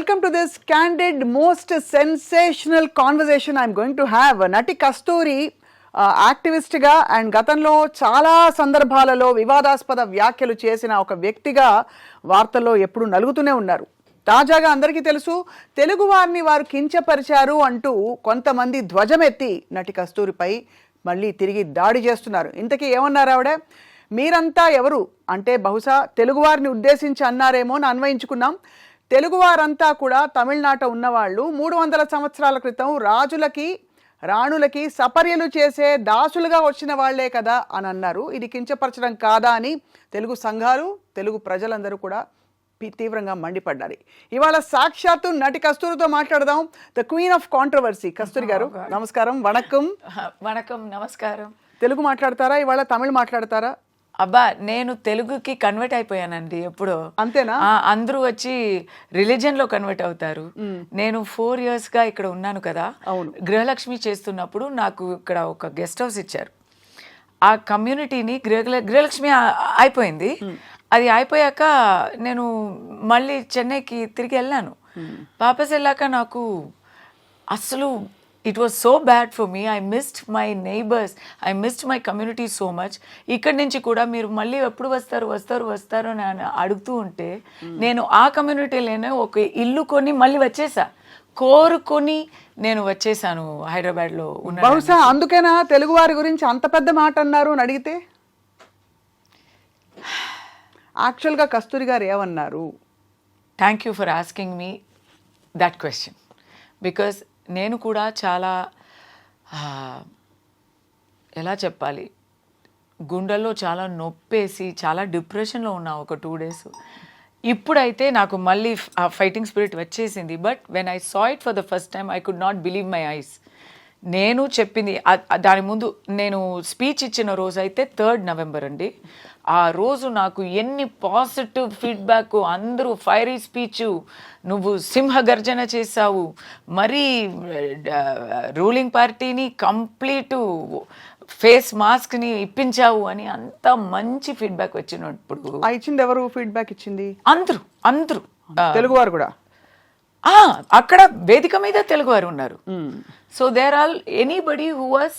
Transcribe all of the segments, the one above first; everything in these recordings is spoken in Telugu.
Welcome to this candid, most sensational conversation I'm going to have. Nati Kasthuri, యాక్టివిస్ట్గా అండ్ గతంలో చాలా సందర్భాలలో వివాదాస్పద వ్యాఖ్యలు చేసిన ఒక వ్యక్తిగా వార్తల్లో ఎప్పుడు నలుగుతూనే ఉన్నారు. తాజాగా అందరికీ తెలుసు, తెలుగు వారిని వారు కించపరిచారు అంటూ కొంతమంది ధ్వజమెత్తి నటి కస్తూరిపై మళ్ళీ తిరిగి దాడి చేస్తున్నారు. ఇంతకీ ఏమన్నారు ఆవిడ? మీరంతా ఎవరు అంటే బహుశా తెలుగువారిని ఉద్దేశించి అన్నారేమో అని అన్వయించుకున్నాం. తెలుగువారంతా కూడా తమిళనాట ఉన్నవాళ్ళు 300 సంవత్సరాల క్రితం రాజులకి రాణులకి సపర్యలు చేసే దాసులుగా వచ్చిన వాళ్లే కదా అని అన్నారు. ఇది కించపరచడం కాదా అని తెలుగు సంఘాలు, తెలుగు ప్రజలందరూ కూడా తీవ్రంగా మండిపడ్డారు. ఇవాళ సాక్షాత్తు నటి కస్తూరితో మాట్లాడదాం. ద క్వీన్ ఆఫ్ కాంట్రవర్సీ కస్తూరి గారు, నమస్కారం. వణకం. వణకం, నమస్కారం. తెలుగు మాట్లాడతారా ఇవాళ? తమిళ్ మాట్లాడతారా? అబ్బా, నేను తెలుగుకి కన్వర్ట్ అయిపోయానండి ఎప్పుడో. అంతేనా? అందరూ వచ్చి రిలీజియన్ లో కన్వర్ట్ అవుతారు. నేను 4 years గా ఇక్కడ ఉన్నాను కదా. గృహలక్ష్మి చేస్తున్నప్పుడు నాకు ఇక్కడ ఒక గెస్ట్ హౌస్ ఇచ్చారు. ఆ కమ్యూనిటీని గృహలక్ష్మి అయిపోయింది. అది అయిపోయాక నేను మళ్ళీ చెన్నైకి తిరిగి వెళ్ళాను. వాపస్ వెళ్ళాక నాకు అసలు it was so bad for me. I missed my neighbors. I missed my community so much. ఇక్కడి నుంచి కూడా మీరు మళ్ళీ ఎప్పుడు వస్తారు అని అడుగుతూ ఉంటే నేను ఆ కమ్యూనిటీలోనే ఒక ఇల్లు కొని మళ్ళీ వచ్చేసా. కోరుకొని నేను వచ్చేసాను హైదరాబాద్లో ఉన్న. బహుశా అందుకేనా తెలుగు వారి గురించి అంత పెద్ద మాట అన్నారు అని అడిగితే? యాక్చువల్గా కస్తూరి గారు ఏమన్నారు? Thank you for asking me that question. Because నేను కూడా చాలా ఎలా చెప్పాలి, గుండెల్లో చాలా నొప్పేసి చాలా డిప్రెషన్లో ఉన్నా ఒక 2 days. ఇప్పుడైతే నాకు మళ్ళీ ఆ ఫైటింగ్ స్పిరిట్ వచ్చేసింది. But when I saw it for the first time I could not believe my eyes. నేను చెప్పింది దాని ముందు నేను స్పీచ్ ఇచ్చిన రోజు అయితే 3rd November అండి. ఆ రోజు నాకు ఎన్ని పాజిటివ్ ఫీడ్బ్యాక్, అందరూ ఫైరీ స్పీచ్, నువ్వు సింహగర్జన చేసావు, మరీ రూలింగ్ పార్టీని కంప్లీట్ ఫేస్ మాస్క్ని ఇప్పించావు అని అంత మంచి ఫీడ్బ్యాక్ వచ్చినప్పుడు. ఇచ్చింది ఎవరు? ఫీడ్బ్యాక్ ఇచ్చింది అందరూ తెలుగువారు కూడా. అక్కడ వేదిక మీద తెలుగువారు ఉన్నారు. So there all anybody who was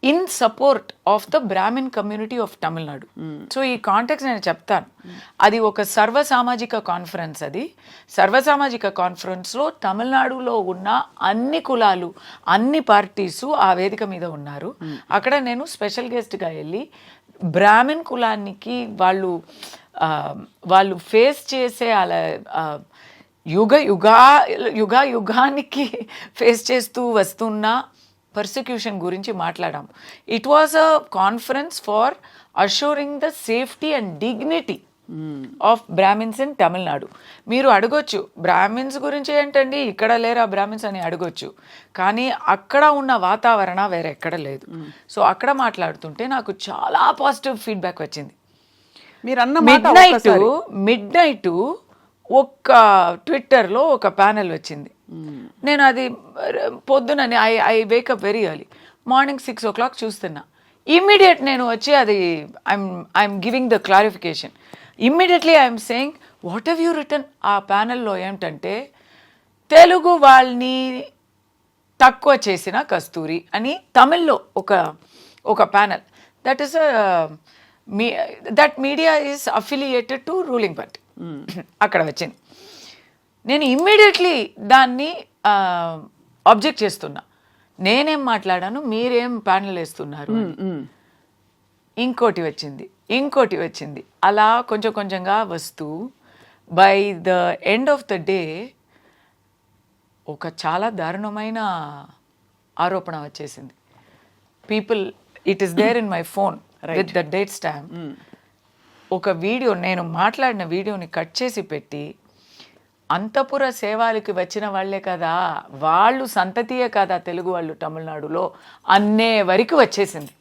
in support of the Brahmin community of Tamil Nadu. So ఈ కాంటెక్స్ట్ నేను చెప్తాను. అది ఒక సర్వసామాజిక కాన్ఫరెన్స్. అది సర్వసామాజిక కాన్ఫరెన్స్లో తమిళనాడులో ఉన్న అన్ని కులాలు, అన్ని పార్టీసు ఆ వేదిక మీద ఉన్నారు. అక్కడ నేను స్పెషల్ గెస్ట్గా వెళ్ళి బ్రాహ్మిన్ కులానికి వాళ్ళు ఫేస్ చేసే అలా యుగానికి ఫేస్ చేస్తూ వస్తున్న పర్సిక్యూషన్ గురించి మాట్లాడాం. It was a conference for assuring the safety and dignity of Brahmins in Tamil Nadu. మీరు అడగొచ్చు, బ్రాహ్మిన్స్ గురించి ఏంటండి, ఇక్కడ లేరా బ్రాహ్మిన్స్ అని అడగొచ్చు. కానీ అక్కడ ఉన్న వాతావరణ వేరే ఎక్కడ లేదు. సో అక్కడ మాట్లాడుతుంటే నాకు చాలా పాజిటివ్ ఫీడ్బ్యాక్ వచ్చింది. మీరు అన్న మిడ్ నైట్ ఒక్క ట్విట్టర్లో ఒక ప్యానెల్ వచ్చింది. నేను అది పొద్దునని I wake up very early, morning 6 o'clock చూస్తున్నా. ఇమ్మీడియట్ నేను వచ్చి అది I'm giving the clarification. Immediately I'm saying what have you return. ఆ ప్యానెల్లో ఏమిటంటే తెలుగు వాళ్ళని తక్కువ చేసిన కస్తూరి అని తమిళ్లో ఒక panel. That is that media is affiliated to ruling party. అక్కడ వచ్చింది. నేను ఇమ్మీడియట్లీ దాన్ని ఆబ్జెక్ట్ చేస్తున్నా. నేనేం మాట్లాడాను, మీరేం ప్యానెల్ వేస్తున్నారు. ఇంకోటి వచ్చింది. అలా కొంచెంగా వస్తూ by the end of the day ఒక చాలా దారుణమైన ఆరోపణ వచ్చేసింది. People, it is there in my phone with the date stamp. ఒక వీడియో, నేను మాట్లాడిన వీడియోని కట్ చేసి పెట్టి, అంతపుర సేవలకి వచ్చిన వాళ్ళే కదా, వాళ్ళు సంతతియే కదా తెలుగు వాళ్ళు తమిళనాడులో అన్నే వరకు వచ్చేసింది.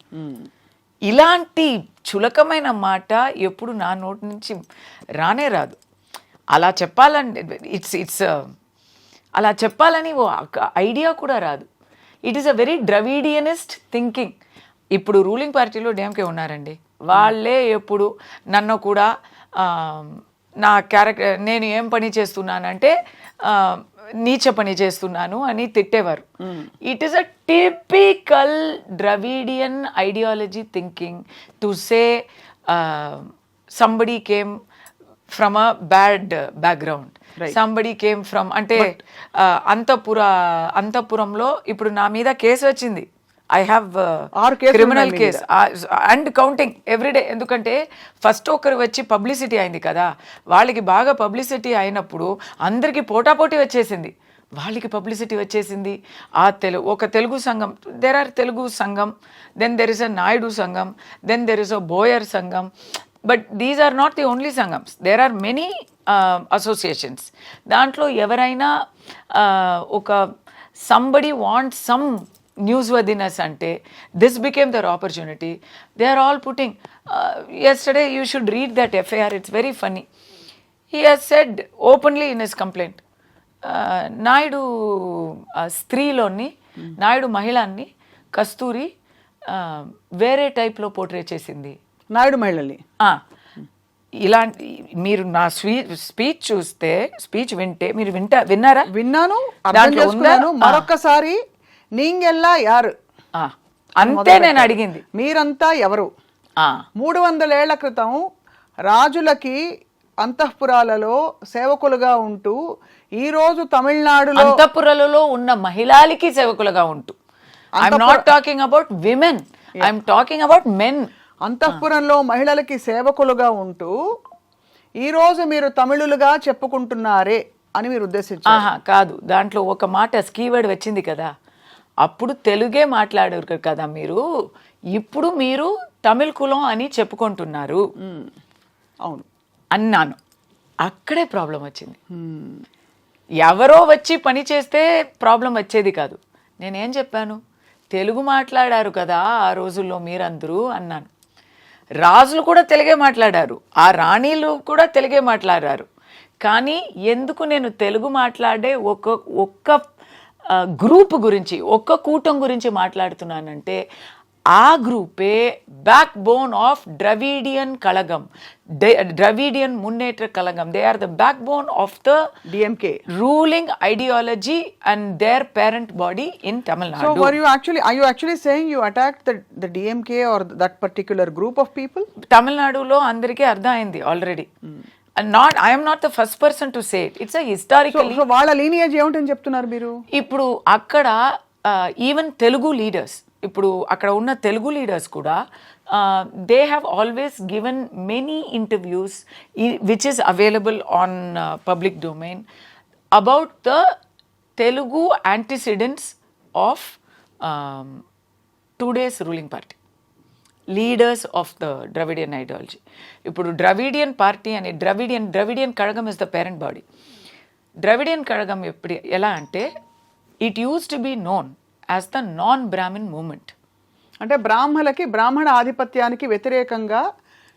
ఇలాంటి చులకమైన మాట ఎప్పుడు నా నోటి నుంచి రానే రాదు. అలా చెప్పాలని అలా చెప్పాలని ఐడియా కూడా రాదు. It is a very Dravidianist thinking. ఇప్పుడు రూలింగ్ పార్టీలో డిఎంకే ఉన్నారండి. వాళ్ళే ఎప్పుడు నన్ను కూడా నా క్యారెక్టర్, నేను ఏం పని చేస్తున్నానంటే నీచ పని చేస్తున్నాను అని తిట్టేవారు. It is a typical Dravidian ideology thinking to say somebody came from a bad background, somebody came from అంటే అంతఃపురంలో ఇప్పుడు నా మీద కేసు వచ్చింది. I have criminal case and counting everyday. ఎందుకంటే ఫస్ట్ ఒకరు వచ్చి పబ్లిసిటీ అయింది కదా, వాళ్ళకి బాగా పబ్లిసిటీ అయినప్పుడు అందరికీ పోటాపోటీ వచ్చేసింది, వాళ్ళకి పబ్లిసిటీ వచ్చేసింది. ఒక తెలుగు సంఘం, there are Telugu sangham, then there is a Naidu sangham, then there is a Boyar sangham. But these are not the only సంఘమ్స్, దేర్ ఆర్ మెనీ అసోసియేషన్స్. దాంట్లో ఎవరైనా ఒక somebody wants some newsworthiness ante, this became their opportunity. They are all putting, yesterday you should read that FIR, it's very funny. He has said openly in his complaint, Naidu స్త్రీలోని నాయుడు మహిళాన్ని కస్తూరి వేరే టైప్లో పోర్ట్రే చేసింది. నాయుడు మహిళల్ని ఇలాంటి మీరు నా స్పీచ్ చూస్తే, స్పీచ్ వింటే, మీరు విన్నారా? విన్నాను, అర్థం చేసుకున్నాను. మరొక్కసారి నీంగెల్లా యారు అంతే నేను అడిగింది. మీరంతా ఎవరు? 300 ఏళ్ల క్రితం రాజులకి అంతఃపురాలలో సేవకులుగా ఉంటూ, ఈరోజు తమిళనాడులో అంతఃపురాలలో ఉన్న మహిళలకి సేవకులుగా ఉంటూ, I'm not talking about women, I'm talking about men. అంతఃపురంలో మహిళలకి సేవకులుగా ఉంటూ ఈరోజు మీరు తమిళులుగా చెప్పుకుంటున్నారే అని మీరు ఉద్దేశించారు? కాదు, దాంట్లో ఒక మాట స్కీవర్డ్ వచ్చింది కదా, అప్పుడు తెలుగే మాట్లాడారు కదా మీరు, ఇప్పుడు మీరు తమిళ కులం అని చెప్పుకుంటున్నారు. అవును అన్నాను. అక్కడే ప్రాబ్లం వచ్చింది. ఎవరో వచ్చి పని చేస్తే ప్రాబ్లం వచ్చేది కాదు. నేనేం చెప్పాను? తెలుగు మాట్లాడారు కదా ఆ రోజుల్లో మీరందరూ అన్నాను. రాజులు కూడా తెలుగే మాట్లాడారు, ఆ రాణీలు కూడా తెలుగే మాట్లాడారు. కానీ ఎందుకు నేను తెలుగు మాట్లాడే ఒక్క గ్రూప్ గురించి, ఒక్క కూటం గురించి మాట్లాడుతున్నానంటే, ఆ గ్రూపే back bone of Dravidian Kazhagam, Dravidian Munnetra Kazhagam. They are the back bone of the DMK ruling ideology and their parent body in Tamil Nadu. So are you actually saying you attacked the DMK or that particular group of people? తమిళనాడులో అందరికీ అర్థం అయింది already. I am not the first person to say it. It's a historically. So వాళ్ళ లీనియేజ్ ఏమిటని చెప్తున్నారు మీరు? ఇప్పుడు అక్కడ ఈవెన్ తెలుగు లీడర్స్, ఇప్పుడు అక్కడ ఉన్న తెలుగు లీడర్స్ కూడా they have always given many interviews which is available on public domain about the Telugu antecedents of today's ruling party, leaders of the Dravidian ideology. ఇప్పుడు ద్రవిడియన్ పార్టీ అని Dravidian Kazhagam is the parent body. Dravidian Kazhagam ఎలా అంటే, it use to be known as the non Brahmin movement. అంటే బ్రాహ్మణ ఆధిపత్యానికి వ్యతిరేకంగా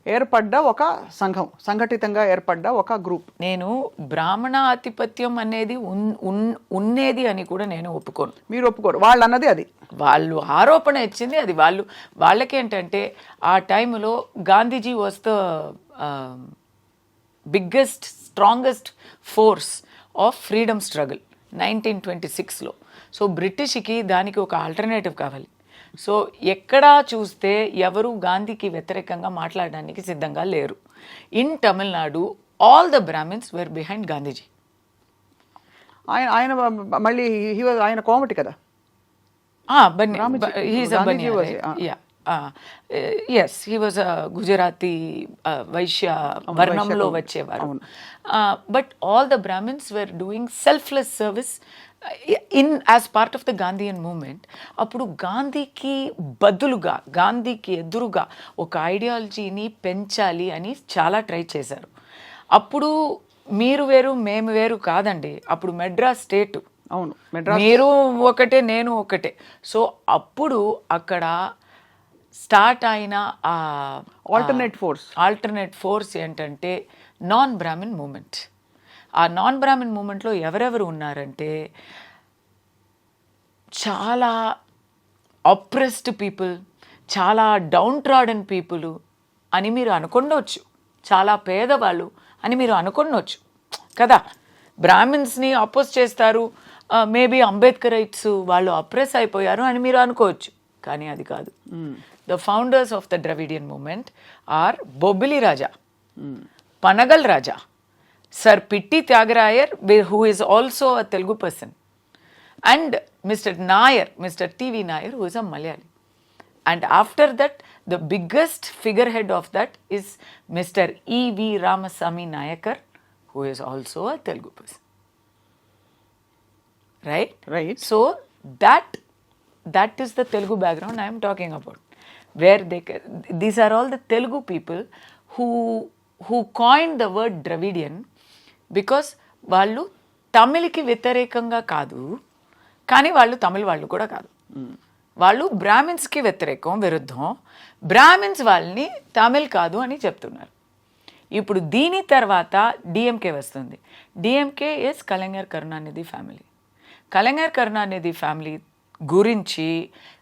ఏర్పడ్డ ఒక సంఘం, సంఘటితంగా ఏర్పడ్డ ఒక గ్రూప్. నేను బ్రాహ్మణ ఆధిపత్యం అనేది ఉన్నది అని కూడా నేను ఒప్పుకోను. మీరు ఒప్పుకోరు? వాళ్ళు అన్నది అది, వాళ్ళు ఆరోపణ ఇచ్చింది అది. వాళ్ళకేంటంటే ఆ టైంలో Gandhiji was the biggest strongest force of freedom struggle 1926లో. సో బ్రిటిష్కి దానికి ఒక ఆల్టర్నేటివ్ కావాలి. సో ఎక్కడా చూస్తే ఎవరు గాంధీకి వ్యతిరేకంగా మాట్లాడడానికి సిద్ధంగా లేరు. In Tamil Nadu all the Brahmins were behind Gandhiji. ఆయన మళ్ళీ ఆయన కోమటి కదా? Yes, he was a Gujarati Vaishya వర్ణంలో వచ్చేవారు. But all the Brahmins were doing selfless service as part of the Gandhian movement. అప్పుడు గాంధీకి బదులుగా, గాంధీకి ఎదురుగా ఒక ఐడియాలజీని పెంచాలి అని చాలా ట్రై చేశారు. అప్పుడు మీరు వేరు మేము వేరు కాదండి, అప్పుడు మెడ్రాస్ స్టేట్. అవును, మీరు ఒకటే నేను ఒకటే. సో అప్పుడు అక్కడ స్టార్ట్ అయిన ఆల్టర్నేట్ ఫోర్స్ ఏంటంటే నాన్ బ్రాహ్మిన్ మూమెంట్. ఆ నాన్ బ్రాహ్మిన్ మూమెంట్లో ఎవరెవరు ఉన్నారంటే, చాలా అప్రెస్డ్ పీపుల్, చాలా డౌన్ ట్రాడన్ పీపుల్ అని మీరు అనుకుండవచ్చు, చాలా పేదవాళ్ళు అని మీరు అనుకుండవచ్చు కదా. బ్రాహ్మిన్స్ని అపోజ్ చేస్తారు, మేబీ అంబేద్కరైట్స్ వాళ్ళు అప్రెస్ అయిపోయారు అని మీరు అనుకోవచ్చు, కానీ అది కాదు. The founders of the Dravidian movement are Bobbili Raja, Panagal Raja, sir Pitti Thyagarayar who is also a Telugu person, and Mr. Nair, Mr. TV Nair, who is a Malayali. And after that, the biggest figurehead of that is Mr. E.V. Ramasamy Nayakar, who is also a Telugu person. Right? Right. So that is the Telugu background I am talking about. Where these are all the Telugu people who coined the word Dravidian because వాళ్ళు తమిళకి వ్యతిరేకంగా కాదు, కానీ వాళ్ళు తమిళ వాళ్ళు కూడా కాదు. వాళ్ళు బ్రాహ్మిన్స్కి విరుద్ధం, బ్రాహ్మిన్స్ వాళ్ళని తమిళ్ కాదు అని చెప్తున్నారు. ఇప్పుడు దీని తర్వాత డిఎంకే వస్తుంది. DMK is Kalaignar Karunanidhi family. Kalaignar Karunanidhi family గురించి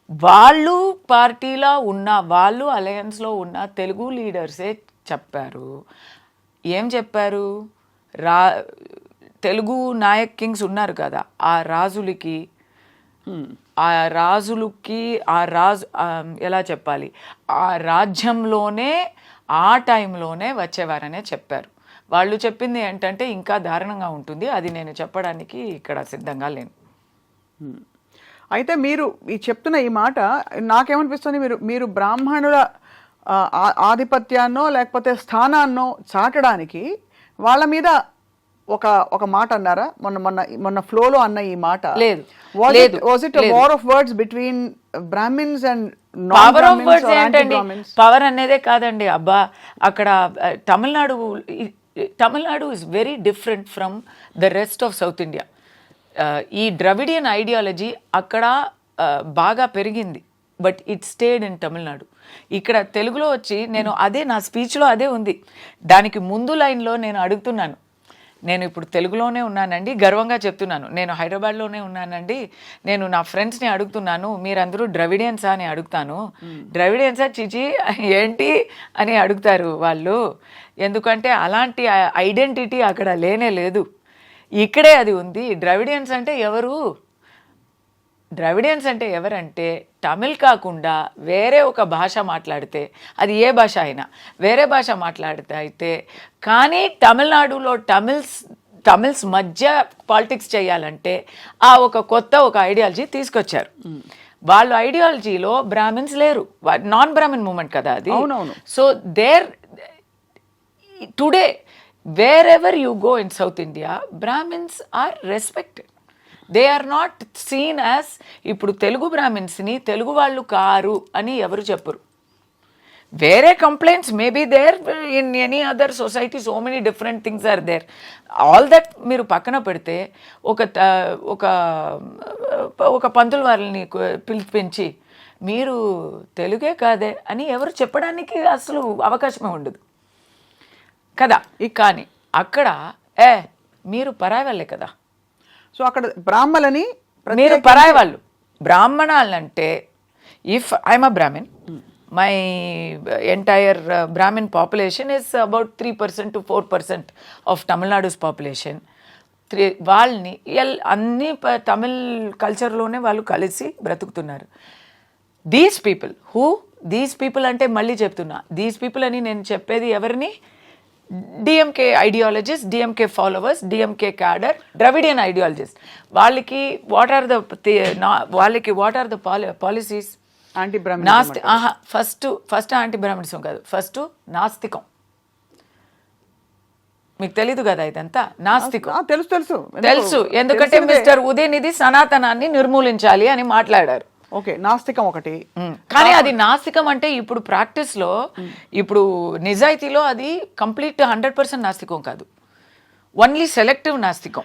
వాళ్ళు పార్టీలో ఉన్న, వాళ్ళు అలయన్స్లో ఉన్న తెలుగు లీడర్సే చెప్పారు. ఏం చెప్పారు? తెలుగు నాయక్ కింగ్స్ ఉన్నారు కదా, ఆ రాజులకి ఎలా చెప్పాలి, ఆ రాజ్యంలోనే ఆ టైంలోనే వచ్చేవారనే చెప్పారు. వాళ్ళు చెప్పింది ఏంటంటే ఇంకా దారుణంగా ఉంటుంది, అది నేను చెప్పడానికి ఇక్కడ సిద్ధంగా లేను. అయితే మీరు చెప్తున్న ఈ మాట నాకేమనిపిస్తుంది, మీరు బ్రాహ్మణుల ఆధిపత్యాన్నో లేకపోతే స్థానాన్నో చాటడానికి వాళ్ళ మీద ఒక మాట అన్నారా? మొన్న ఫ్లోలో అన్న ఈ మాట లేదు. Was it war of words between Brahmins and power of words ఏంటండి? పవర్ అనేదే కాదండి. అబ్బా, అక్కడ Tamil Nadu is very different from the rest of South India. ఈ ద్రవిడియన్ ఐడియాలజీ అక్కడ బాగా పెరిగింది, but it stayed in Tamil Nadu. ఇక్కడ తెలుగులో వచ్చి నేను అదే నా స్పీచ్లో అదే ఉంది. దానికి ముందు లైన్లో నేను అడుగుతున్నాను, నేను ఇప్పుడు తెలుగులోనే ఉన్నానండి, గర్వంగా చెప్తున్నాను, నేను హైదరాబాద్లోనే ఉన్నానండి, నేను నా ఫ్రెండ్స్ని అడుగుతున్నాను, మీరందరూ ద్రవిడియన్సా అని అడుగుతాను. ద్రవిడియన్సా చిచి ఏంటి అని అడుగుతారు వాళ్ళు, ఎందుకంటే అలాంటి ఐడెంటిటీ అక్కడ లేనే లేదు, ఇక్కడే అది ఉంది. ద్రవిడియన్స్ అంటే ఎవరు? ద్రవిడియన్స్ అంటే ఎవరంటే తమిళ్ కాకుండా వేరే ఒక భాష మాట్లాడితే, అది ఏ భాష అయినా వేరే భాష మాట్లాడితే అయితే, కానీ తమిళనాడులో తమిళ్స్ మధ్య పాలిటిక్స్ చేయాలంటే ఆ కొత్త ఐడియాలజీ తీసుకొచ్చారు. వాళ్ళ ఐడియాలజీలో బ్రాహ్మిన్స్ లేరు, నాన్ బ్రాహ్మిన్ మూమెంట్ కదా అది. So today wherever you go in South India, Brahmins are respected. They are not seen as, ఇప్పుడు తెలుగు బ్రాహ్మిన్స్ని తెలుగు వాళ్ళు కారు అని ఎవరు చెప్పరు. వేరే complaints may be there in any other society, so many different things are there. All that మీరు పక్కన పెడితే ఒక పంతులు వాళ్ళని పిలిపించి మీరు తెలుగే కాదే అని ఎవరు చెప్పడానికి అసలు అవకాశమే ఉండదు కదా. కానీ అక్కడ మీరు పరాయి వాళ్ళే కదా. సో అక్కడ బ్రాహ్మణులని మీరు పరాయి వాళ్ళు. బ్రాహ్మణాలంటే if I'm a brahmin, my entire brahmin population is about 3% to 4% of Tamil Nadu's population. వాళ్ళని అన్ని తమిళ్ కల్చర్లోనే వాళ్ళు కలిసి బ్రతుకుతున్నారు. దీస్ పీపుల్ అంటే మళ్ళీ చెప్తున్నా, దీస్ పీపుల్ అని నేను చెప్పేది ఎవరిని? DMK ideologist, DMK followers, DMK cadre, Dravidian ideologist. వాళ్ళకి what are the policies? First anti Brahmanism కాదు, ఫస్ట్ నాస్తికం. మీకు తెలీదు కదా ఇదంతా? నాస్తికం తెలుసు, ఎందుకంటే మిస్టర్ ఉదయనిధి సనాతనాన్ని నిర్మూలించాలి అని మాట్లాడారు. ఓకే, నాస్తికం ఒకటి. కానీ అది నాస్తికం అంటే ఇప్పుడు ప్రాక్టీస్లో, ఇప్పుడు నిజాయితీలో అది కంప్లీట్ 100% నాస్తికం కాదు, ఓన్లీ సెలెక్టివ్ నాస్తికం.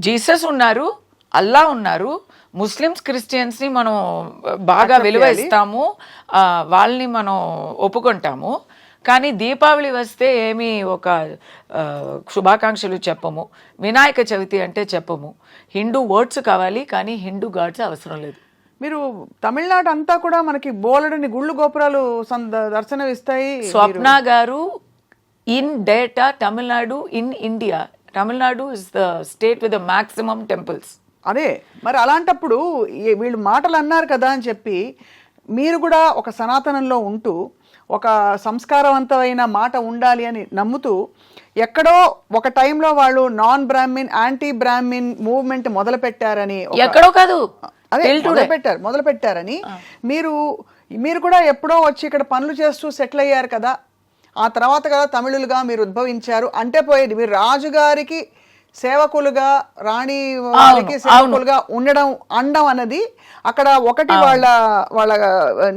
జీసస్ ఉన్నారు, అల్లా ఉన్నారు, ముస్లిమ్స్ క్రిస్టియన్స్ని మనం బాగా విలువ ఇస్తాము, వాళ్ళని మనం ఒప్పుకుంటాము. కానీ దీపావళి వస్తే ఏమీ ఒక శుభాకాంక్షలు చెప్పము, వినాయక చవితి అంటే చెప్పము. హిందూ వర్డ్స్ కావాలి కానీ హిందూ గాడ్స్ అవసరం లేదు. మీరు తమిళనాడు అంతా కూడా మనకి బోలెడని గుళ్ళు గోపురాలు దర్శనం ఇస్తాయి. స్వప్న గారు, in data Tamil Nadu in India Tamil Nadu is the state with the maximum temples. అదే మరి అలాంటప్పుడు వీళ్ళు మాటలు అన్నారు కదా అని చెప్పి మీరు కూడా ఒక సనాతనంలో ఉంటూ ఒక సంస్కారవంతమైన మాట ఉండాలి అని నమ్ముతూ ఎక్కడో ఒక టైంలో వాళ్ళు non Brahmin anti Brahmin movement మొదలు పెట్టారని, ఎక్కడో కాదు అదే మొదలు పెట్టారని మీరు కూడా ఎప్పుడో వచ్చి ఇక్కడ పనులు చేస్తూ సెటిల్ అయ్యారు కదా, ఆ తర్వాత కదా తమిళులుగా మీరు ఉద్భవించారు అంటే పోయేది. మీరు రాజుగారికి సేవకులుగా రాణి వారికి సేవకులుగా అనడం అన్నది అక్కడ ఒకటి వాళ్ళ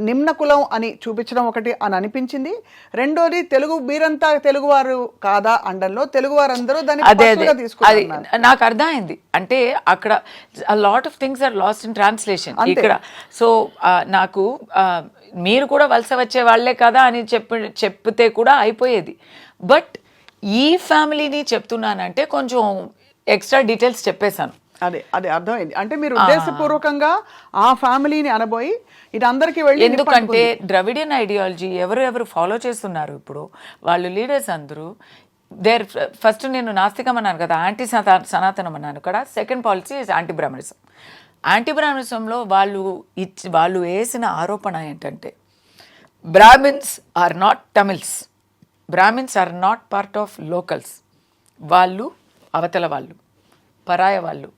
నిమ్న కులం అని చూపించడం ఒకటి అని అనిపించింది. రెండోది మీరంతా తెలుగు వారు కాదా అండంలో తెలుగు వారందరూ దాన్ని తీసుకున్నారు. నాకు అర్థమైంది. అంటే అక్కడ lot of things are lost in translation ఇక్కడ. సో నాకు మీరు కూడా వలస వచ్చే వాళ్ళే కదా అని చెప్తే కూడా అయిపోయేది. బట్ ఈ ఫ్యామిలీని చెప్తున్నానంటే కొంచెం ఎక్స్ట్రా డీటెయిల్స్ చెప్పేశాను. అదే అర్థమైంది. అంటే మీరు ఉద్దేశపూర్వకంగా ఆ ఫ్యామిలీని అనబోయి ఇది అందరికీ వెళ్ళి, ఎందుకంటే ద్రవిడియన్ ఐడియాలజీ ఎవరు ఫాలో చేస్తున్నారు ఇప్పుడు వాళ్ళు లీడర్స్ అందరూ ఫస్ట్ నేను నాస్తికం అన్నాను కదా, యాంటీ సనాతనం అన్నాను కదా. Second policy is anti Brahmanism. యాంటీ బ్రాహ్మణిజంలో వాళ్ళు వేసిన ఆరోపణ ఏంటంటే brahmins are not Tamils, brahmins are not part of locals, వాళ్ళు అవతల వాళ్ళు, పరాయ వాళ్ళు,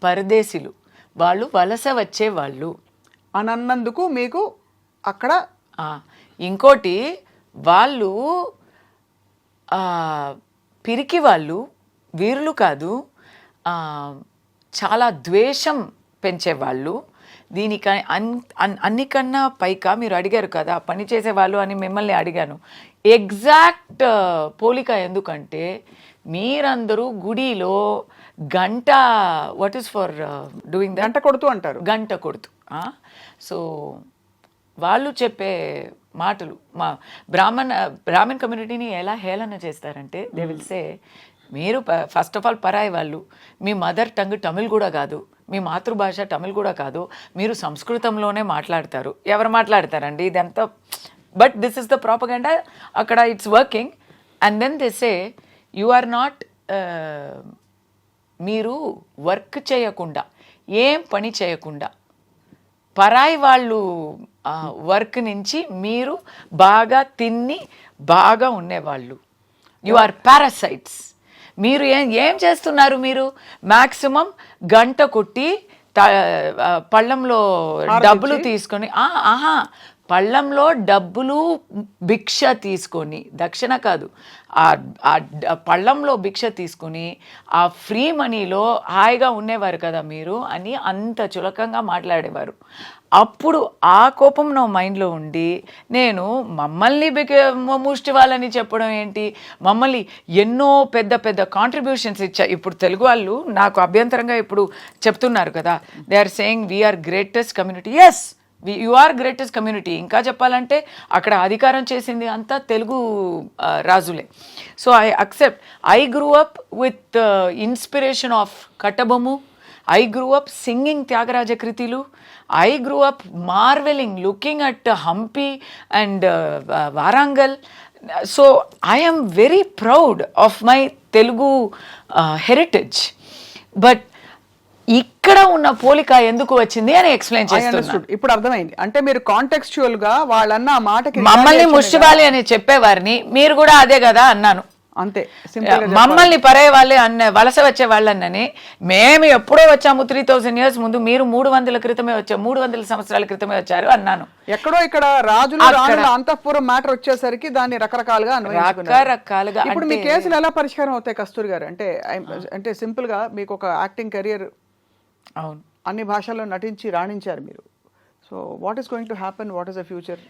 పరదేశీలు, వాళ్ళు వలస వచ్చే వాళ్ళు అని అన్నందుకు మీకు అక్కడ ఇంకోటి వాళ్ళు పిరికి వాళ్ళు, వీరులు కాదు, చాలా ద్వేషం పెంచేవాళ్ళు. దీనికి అన్నికన్నా పైగా మీరు అడిగారు కదా పని చేసేవాళ్ళు అని మిమ్మల్ని అడిగాను. ఎగ్జాక్ట్ పోలిక ఎందుకంటే మీరందరూ గుడిలో గంట వాట్ ఈస్ ఫర్ డూయింగ్ గంట కొడుతూ అంటారు, గంట కొడుతూ. సో వాళ్ళు చెప్పే మాటలు మా బ్రాహ్మణ్ కమ్యూనిటీని ఎలా హేళన చేస్తారంటే దే విల్ సే మీరు ఫస్ట్ ఆఫ్ ఆల్ పరాయి వాళ్ళు, మీ మదర్ టంగ్ తమిళ్ కూడా కాదు, మీ మాతృభాష తమిళ్ కూడా కాదు, మీరు సంస్కృతంలోనే మాట్లాడతారు. ఎవరు మాట్లాడతారండి ఇదంతా? But this is the propaganda అక్కడ, it's working. And then they say you are not, మీరు వర్క్ చేయకుండా, ఏం పని చేయకుండా, పరాయి వాళ్ళు వర్క్ నుంచి మీరు బాగా తిని బాగా ఉండేవాళ్ళు, యు ఆర్ పారాసైట్స్. మీరు ఏం చేస్తున్నారు? మీరు మ్యాక్సిమం గంట కొట్టి పళ్ళంలో డబ్బులు తీసుకొని, పళ్ళంలో డబ్బులు భిక్ష తీసుకొని, దక్షిణ కాదు, ఆ పళ్ళంలో భిక్ష తీసుకొని ఆ ఫ్రీ మనీలో హాయిగా ఉండేవారు కదా మీరు అని అంత చులకంగా మాట్లాడేవారు. అప్పుడు ఆ కోపం నా మైండ్లో ఉండి నేను మమ్మల్ని ముష్టి వాళ్ళని చెప్పడం ఏంటి, మమ్మల్ని ఎన్నో పెద్ద పెద్ద కాంట్రిబ్యూషన్స్ ఇచ్చా. ఇప్పుడు తెలుగు వాళ్ళు నాకు అభ్యంతరంగా ఇప్పుడు చెప్తున్నారు కదా, they are saying we are greatest community. Yes, you are greatest community. ఇంకా చెప్పాలంటే అక్కడ అధికారం చేసింది అంతా తెలుగు రాజులే. So I accept. I grew up with inspiration of Kattabomman. I grew up singing Tyagaraja Kritilu. I grew up marveling, looking at Hampi and Varangal. So I am very proud of my Telugu heritage. But ఇక్కడ ఉన్న పోలిక ఎందుకు వచ్చింది అని ఎక్స్ప్లెయిన్ చేస్తున్నా. ఇప్పుడు అర్థమైంది. అంటే మీరు కాంటెక్స్చువల్ గా వాళ్ళన్న మాటకి మమ్మల్ని ముష్టివాలి అని చెప్పేవారిని మీరు కూడా అదే కదా అన్నాను. అంతే, మమ్మల్ని పరే వాళ్ళే అన్న వలస వచ్చే వాళ్ళని మేము ఎప్పుడో వచ్చాము 3000 years ముందు, మీరు 300 క్రితమే వచ్చారు, 300 సంవత్సరాల క్రితమే వచ్చారు అన్నాను. ఎక్కడో ఇక్కడ రాజుల అంతఃపురం మ్యాటర్ వచ్చేసరికి దాన్ని రకరకాలుగా రకరకాలుగా. ఇప్పుడు మీ కేసులు ఎలా పరిష్కారం అవుతాయి కస్తూరి గారు? అంటే సింపుల్ గా మీకు ఒక యాక్టింగ్ కెరియర్, అవును, అన్ని భాషల్లో నటించి రాణించారు మీరు. So what is going to happen? What is the future?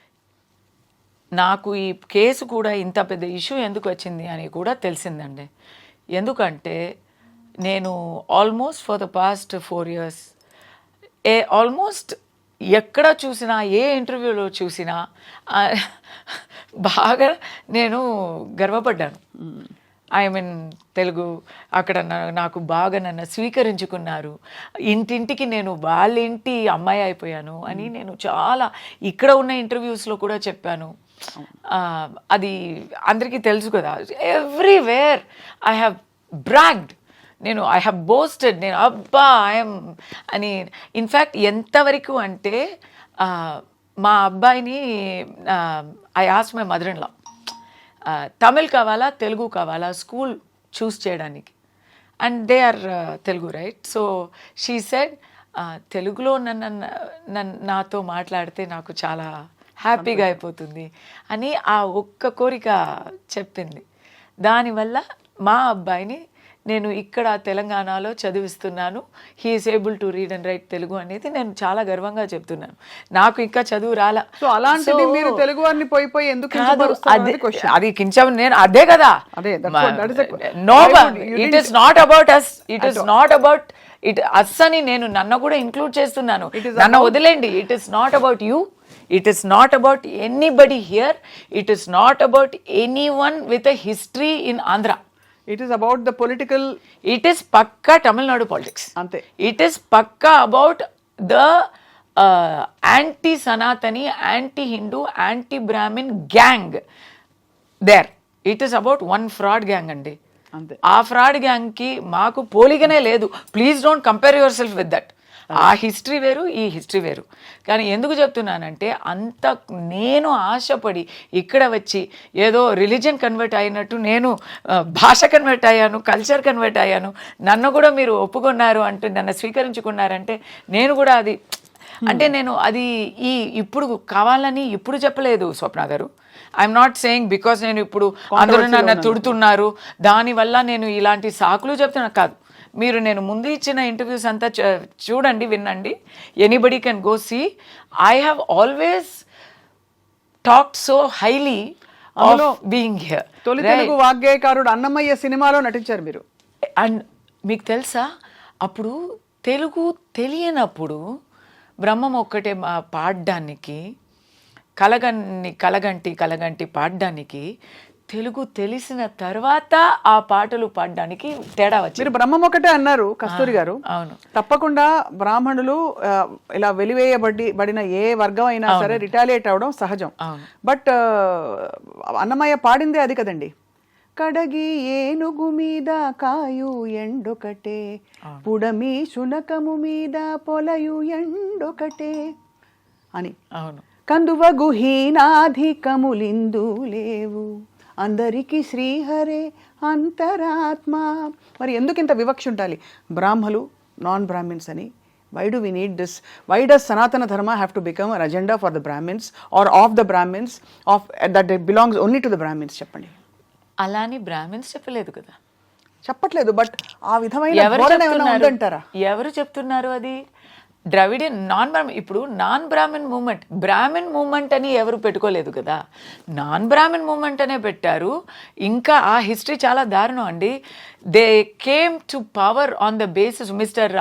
నాకు ఈ కేసు కూడా ఇంత పెద్ద ఇష్యూ ఎందుకు వచ్చింది అని కూడా తెలిసిందండి. ఎందుకంటే నేను almost for the past 4 years almost ఎక్కడ చూసినా, ఏ ఇంటర్వ్యూలో చూసినా బాగా నేను గర్వపడ్డాను. ఐ మీన్ తెలుగు అక్కడ నాకు బాగా నన్ను స్వీకరించుకున్నారు. ఇంటింటికి నేను వాళ్ళ ఇంటి అమ్మాయి అయిపోయాను అని నేను చాలా ఇక్కడ ఉన్న ఇంటర్వ్యూస్లో కూడా చెప్పాను. అది అందరికీ తెలుసు కదా. ఎవ్రీవేర్ ఐ హ్యావ్ బ్రాగ్డ్, నేను ఐ హ్యావ్ బోస్టెడ్, నేను అబ్బా ఐఎమ్ అని. ఇన్ఫ్యాక్ట్ ఎంతవరకు అంటే మా అబ్బాయిని I ask my mother in law, Tamil కావాలా తెలుగు కావాలా స్కూల్ చూస్ చేయడానికి, and they are Telugu right. So she said తెలుగులో నాతో మాట్లాడితే నాకు చాలా హ్యాపీగా అయిపోతుంది అని ఆ ఒక్క కోరిక చెప్పింది. దానివల్ల మా అబ్బాయిని నేను ఇక్కడ తెలంగాణలో చదివిస్తున్నాను. He is able to read and write Telugu అనేది నేను చాలా గర్వంగా చెప్తున్నాను. నాకు ఇంకా చదువు రాలా. సో అలాంటిది మీరు తెలుగు వారిని పోయి ఎందుకు అది కించం, నేను అదే కదా. No, it is not about us, it is not about it us అని నేను నన్ను కూడా ఇంక్లూడ్ చేస్తున్నాను. నన్ను వదిలేండి. It is not about you, it is not about anybody here, it is not about anyone with a history in Andhra. It is about the political, it is pakka Tamil Nadu politics ante. It is pakka about the anti Sanatani, anti Hindu, anti Brahmin gang there. It is about one fraud gang andi ante. ఆ ఫ్రాడ్ గ్యాంగ్ కి మాకు పోలికనే లేదు. Please don't compare your self with that. ఆ హిస్టరీ వేరు, ఈ హిస్టరీ వేరు. కానీ ఎందుకు చెప్తున్నానంటే అంత నేను ఆశపడి ఇక్కడ వచ్చి ఏదో రిలీజన్ కన్వర్ట్ అయినట్టు నేను భాష కన్వర్ట్ అయ్యాను, కల్చర్ కన్వర్ట్ అయ్యాను, నన్ను కూడా మీరు ఒప్పుకున్నారు అంటే, నన్ను స్వీకరించుకున్నారంటే నేను కూడా అది అంటే నేను అది ఇప్పుడు కావాలని ఇప్పుడు చెప్పలేదు స్వప్న గారు. ఐఎమ్ నాట్ సేయింగ్ బికాస్ నేను ఇప్పుడు అందరూ నన్ను తిడుతున్నారు దానివల్ల నేను ఇలాంటి సాకులు చెప్తున్నా కాదు. మీరు నేను ముందు ఇచ్చిన ఇంటర్వ్యూస్ అంతా చూడండి, వినండి. Anybody can go see. I have always talked so highly of being here. తొలి తెలుగు వాగ్గేయకారుడు అన్నమయ్య సినిమాలో నటించారు మీరు. అండ్ మీకు తెలుసా, అప్పుడు తెలుగు తెలియనప్పుడు బ్రహ్మం ఒక్కటే పాడడానికి, కలగంటి పాడడానికి, తెలుగు తెలిసిన తర్వాత ఆ పాటలు పాడడానికి తేడా వచ్చింది. మీరు బ్రహ్మం ఒకటే అన్నారు కస్తూరి గారు. అవును, తప్పకుండా బ్రాహ్మణులు ఇలా వెలివేయబడిన ఏ వర్గం అయినా సరే రిటాలియేట్ అవడం సహజం. బట్ అన్నమయ్య పాడిందే అది కదండి. కడగి ఏనుగు మీద కాయు ఎండొకటే, పుడమి శునకము మీద పొలయు ఎండొకటే అని. అవును, కందువగు హీనాధికములిందు లేవు, అందరికీ శ్రీహరే అంతరాత్మ. మరి ఎందుకు ఇంత వివక్ష ఉండాలి? బ్రాహ్మలు, నాన్ బ్రాహ్మిన్స్ అని. Why do we need this? Why does Sanatana Dharma have to become an agenda for the Brahmins are of the Brahmins, of that it belongs only to the Brahmins? చెప్పండి. అలాని బ్రాహ్మిన్స్ చెప్పలేదు కదా. చెప్పట్లేదు, బట్ ఆ విధమైన ఉందంటారా? ఎవరు చెప్తున్నారు అది? Dravidian non Brahman. ఇప్పుడు non Brahman movement, Brahman movement అని ఎవరు పెట్టుకోలేదు కదా, నాన్ బ్రాహ్మణ్ మూమెంట్ అనే పెట్టారు. ఇంకా ఆ హిస్టరీ చాలా దారుణం అండి. They came to power on the basis mister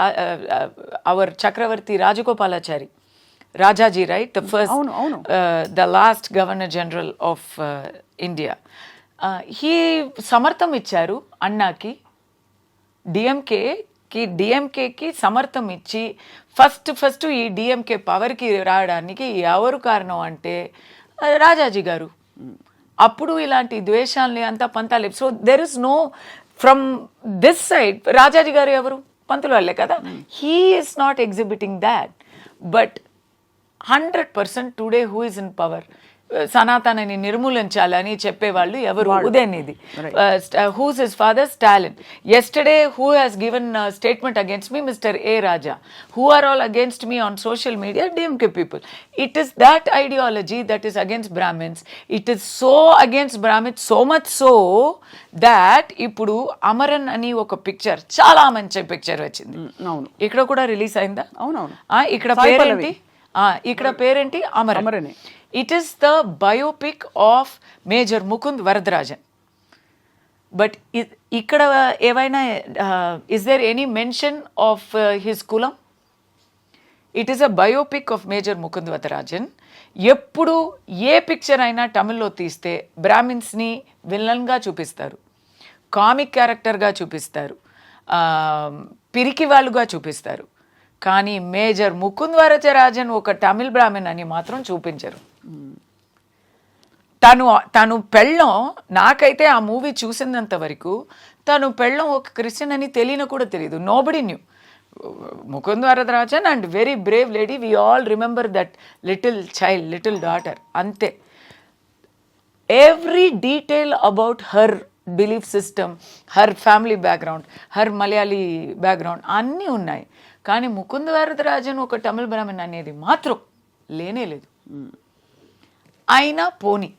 our Chakravarthi Rajagopalachari, Rajaji right, the first the last governor general of India. He సమర్థం ఇచ్చారు అన్నాకి, డిఎంకేకి సమర్థం ఇచ్చి ఫస్ట్ ఈ డిఎంకే పవర్కి రావడానికి ఎవరు కారణం అంటే రాజాజీ గారు. అప్పుడు ఇలాంటి ద్వేషాలని అంతా పంతాలి. So there is no from this side. Rajaji గారు ఎవరు? పంతులు వాళ్ళే కదా. He is not exhibiting that. But 100% today who is in power, సనాతనని నిర్మూలించాలని చెప్పేవాళ్ళు ఎవరు? Udhayanidhi. Whose his father? Stalin. Yesterday who has given a statement against me? Mr. A. Raja. Who are all against me on social media? DMK people. It is that ideology that is against Brahmins. It is so against Brahmins, so much so that ఇప్పుడు అమరన్ అని ఒక పిక్చర్, చాలా మంచి పిక్చర్ వచ్చింది. ఇక్కడ కూడా రిలీజ్ అయిందా? అవునవును. ఇక్కడ పేరేంటి? Amaran. It is the biopic of Major Mukund Varadarajan. But ikkada evaina is there any mention of his kulam? It is a biopic of Major Mukund Varadarajan. ఎప్పుడు ఏ పిక్చర్ అయినా తమిళ్లో తీస్తే బ్రాహ్మిన్స్ని విలన్గా చూపిస్తారు, కామిక్ క్యారెక్టర్గా చూపిస్తారు, పిరికి వాళ్ళుగా చూపిస్తారు. కానీ మేజర్ ముకుంద్ వరదరాజన్ ఒక తమిళ్ బ్రాహ్మణ్ అని మాత్రం చూపించరు. తను పెళ్ళం, నాకైతే ఆ మూవీ చూసినంత వరకు తను పెళ్ళం ఒక క్రిస్టియన్ అని తెలియని కూడా తెలియదు. Nobody knew. Mukund Varadarajan and very brave lady, we all remember that little child, little daughter, అంతే. Every detail about her belief system, her family background, her Malayali background అన్నీ ఉన్నాయి. కానీ ముకుంద్ వరదరాజన్ ఒక తమిళ బ్రాహ్మణ్ అనేది మాత్రం లేనే లేదు. అయినా పోనీ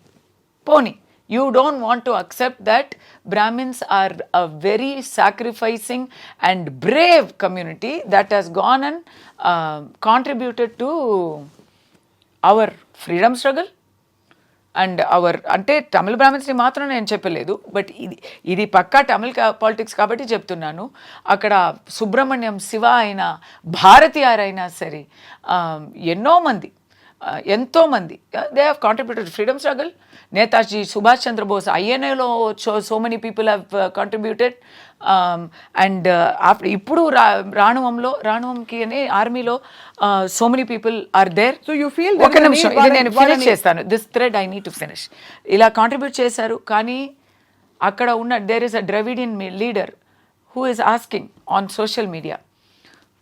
you don't want to accept that Brahmins are a very sacrificing and brave community that has gone and contributed to our freedom struggle and our, అంటే తమిళ బ్రాహ్మిన్స్ని మాత్రం నేను చెప్పలేదు, బట్ ఇది పక్కా తమిళ పాలిటిక్స్ కాబట్టి చెప్తున్నాను. అక్కడ సుబ్రహ్మణ్యం శివ అయినా భారతీయార్ అయినా సరే ఎంతోమంది they have contributed freedom struggle. Netaji Subhash Chandra Bose ఐఎన్ఏలో so many people have contributed. And ఇప్పుడు రాణువంకి అని ఆర్మీలో so many people are there. So you feel ఒక నిమిషం, ఇది నేను ఫినిష్ చేస్తాను. This thread I need to finish. ఇలా కాంట్రిబ్యూట్ చేశారు. కానీ అక్కడ ఉన్న there is a Dravidian leader who is asking on social media,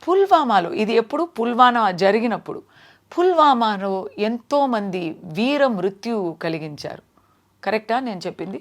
పుల్వామాలో, ఇది ఎప్పుడు పుల్వామా జరిగినప్పుడు, పుల్వామాలో ఎంతోమంది వీర మృత్యు కలిగించారు. కరెక్టా నేను చెప్పింది?